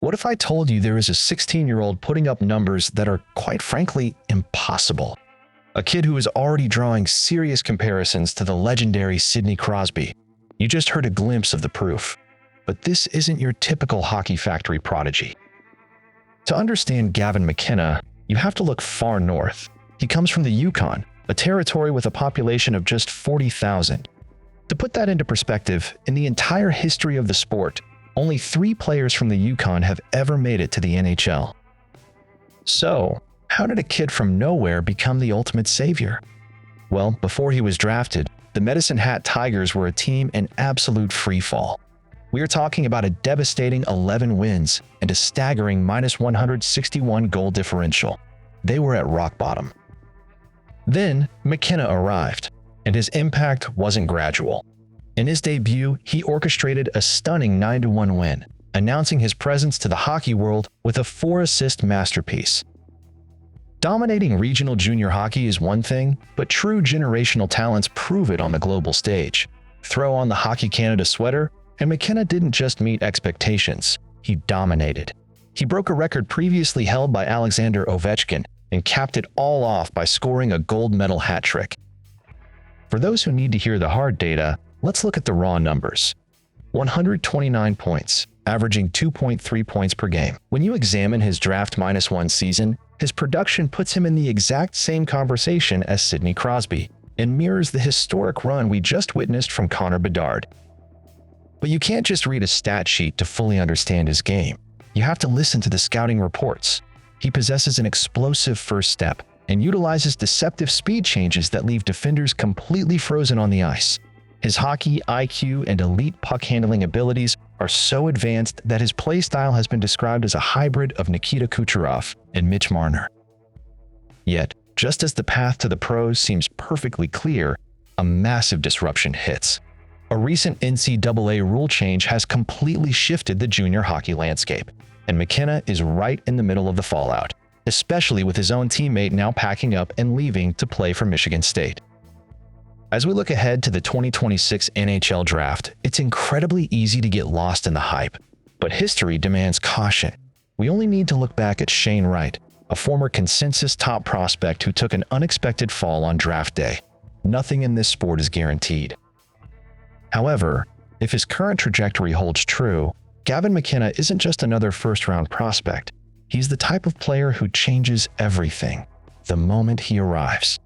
What if I told you there is a 16-year-old putting up numbers that are, quite frankly, impossible? A kid who is already drawing serious comparisons to the legendary Sidney Crosby. You just heard a glimpse of the proof. But this isn't your typical hockey factory prodigy. To understand Gavin McKenna, you have to look far north. He comes from the Yukon, a territory with a population of just 40,000. To put that into perspective, in the entire history of the sport, only 3 players from the Yukon have ever made it to the NHL. So, how did a kid from nowhere become the ultimate savior? Well, before he was drafted, the Medicine Hat Tigers were a team in absolute freefall. We are talking about a devastating 11 wins and a staggering -161 goal differential. They were at rock bottom. Then, McKenna arrived, and his impact wasn't gradual. In his debut, he orchestrated a stunning 9-1 win, announcing his presence to the hockey world with a 4-assist masterpiece. Dominating regional junior hockey is one thing, but true generational talents prove it on the global stage. Throw on the Hockey Canada sweater, and McKenna didn't just meet expectations, he dominated. He broke a record previously held by Alexander Ovechkin and capped it all off by scoring a gold medal hat trick. For those who need to hear the hard data, let's look at the raw numbers. 129 points, averaging 2.3 points per game. When you examine his draft -1 season, his production puts him in the exact same conversation as Sidney Crosby and mirrors the historic run we just witnessed from Connor Bedard. But you can't just read a stat sheet to fully understand his game. You have to listen to the scouting reports. He possesses an explosive first step and utilizes deceptive speed changes that leave defenders completely frozen on the ice. His hockey IQ and elite puck-handling abilities are so advanced that his play style has been described as a hybrid of Nikita Kucherov and Mitch Marner. Yet, just as the path to the pros seems perfectly clear, a massive disruption hits. A recent NCAA rule change has completely shifted the junior hockey landscape, and McKenna is right in the middle of the fallout, especially with his own teammate now packing up and leaving to play for Michigan State. As we look ahead to the 2026 NHL Draft, it's incredibly easy to get lost in the hype, but history demands caution. We only need to look back at Shane Wright, a former consensus top prospect who took an unexpected fall on draft day. Nothing in this sport is guaranteed. However, if his current trajectory holds true, Gavin McKenna isn't just another first-round prospect. He's the type of player who changes everything the moment he arrives.